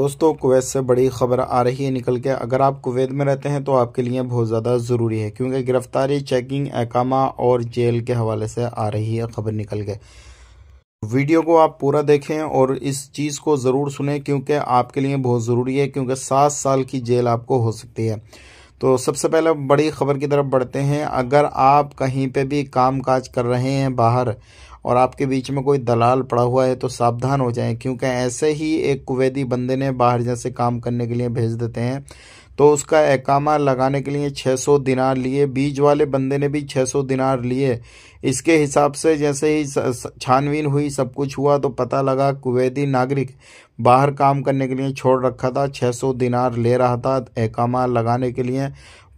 दोस्तों, कुवैत से बड़ी खबर आ रही है निकल के। अगर आप कुवैत में रहते हैं तो आपके लिए बहुत ज़्यादा ज़रूरी है, क्योंकि गिरफ्तारी, चेकिंग, एकामा और जेल के हवाले से आ रही है खबर निकल के। वीडियो को आप पूरा देखें और इस चीज़ को ज़रूर सुने, क्योंकि आपके लिए बहुत ज़रूरी है, क्योंकि 7 साल की जेल आपको हो सकती है। तो सबसे पहले बड़ी खबर की तरफ बढ़ते हैं। अगर आप कहीं पे भी काम काज कर रहे हैं बाहर और आपके बीच में कोई दलाल पड़ा हुआ है तो सावधान हो जाएं, क्योंकि ऐसे ही एक कुवैती बंदे ने बाहर जैसे काम करने के लिए भेज देते हैं तो उसका एकामा लगाने के लिए 600 दिनार लिए। बीच वाले बंदे ने भी 600 दिनार लिए। इसके हिसाब से जैसे ही छानबीन हुई, सब कुछ हुआ, तो पता लगा कुवैती नागरिक बाहर काम करने के लिए छोड़ रखा था, 600 दिनार ले रहा था एकामा लगाने के लिए।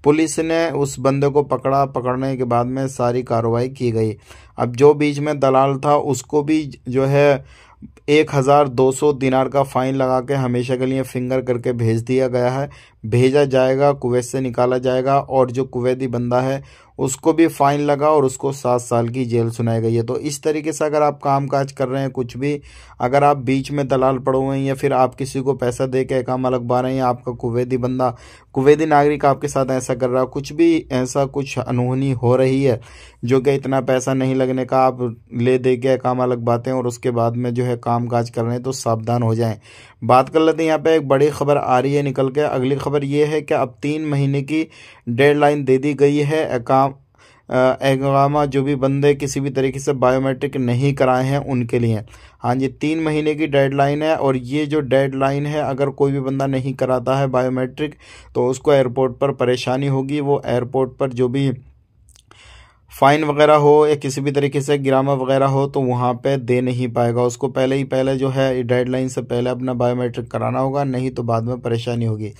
पुलिस ने उस बंदे को पकड़ा। पकड़ने के बाद में सारी कार्रवाई की गई। अब जो बीच में दलाल था उसको भी जो है 1200 दिनार का फाइन लगा के हमेशा के लिए फिंगर करके भेज दिया गया है। भेजा जाएगा, कुवैत से निकाला जाएगा, और जो कुवैती बंदा है उसको भी फाइन लगा और उसको 7 साल की जेल सुनाई गई है। तो इस तरीके से अगर आप काम काज कर रहे हैं, कुछ भी, अगर आप बीच में दलाल पड़े हुए हैं या फिर आप किसी को पैसा दे के एकामा लगवा रहे हैं, या आपका कुवैती बंदा, कुवैती नागरिक आपके साथ ऐसा कर रहा है, कुछ भी ऐसा कुछ अनहोनी हो रही है जो कि इतना पैसा नहीं लगने का आप ले दे के एकामा लगवाते हैं और उसके बाद में जो है काम काज कर रहे हैं, तो सावधान हो जाएं। बात कर लेते हैं। यहाँ पे एक बड़ी खबर आ रही है निकल के। अगली खबर ये है कि अब 3 महीने की डेडलाइन दे दी गई है। एकामा जो भी बंदे किसी भी तरीके से बायोमेट्रिक नहीं कराए हैं उनके लिए, हाँ जी, 3 महीने की डेडलाइन है। और ये जो डेडलाइन है, अगर कोई भी बंदा नहीं कराता है बायोमेट्रिक तो उसको एयरपोर्ट पर परेशानी होगी। वो एयरपोर्ट पर जो भी फाइन वगैरह हो या किसी भी तरीके से गिरामा वगैरह हो तो वहाँ पे दे नहीं पाएगा। उसको पहले जो है डेडलाइन से पहले अपना बायोमेट्रिक कराना होगा, नहीं तो बाद में परेशानी होगी।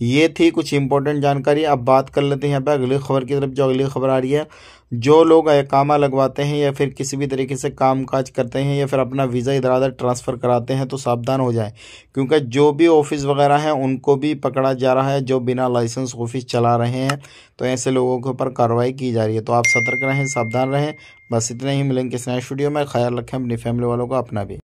ये थी कुछ इंपॉर्टेंट जानकारी। अब बात कर लेते हैं यहाँ पे अगली खबर की तरफ। जो अगली खबर आ रही है, जो लोग एकामा लगवाते हैं या फिर किसी भी तरीके से काम काज करते हैं या फिर अपना वीज़ा इधर उधर ट्रांसफ़र कराते हैं तो सावधान हो जाएं, क्योंकि जो भी ऑफिस वगैरह हैं उनको भी पकड़ा जा रहा है जो बिना लाइसेंस ऑफिस चला रहे हैं। तो ऐसे लोगों के ऊपर कार्रवाई की जा रही है। तो आप सतर्क रहें, सावधान रहें। बस इतने ही। मिलेंगे किसी नए वीडियो में। ख्याल रखें अपनी फैमिली वालों का, अपना भी।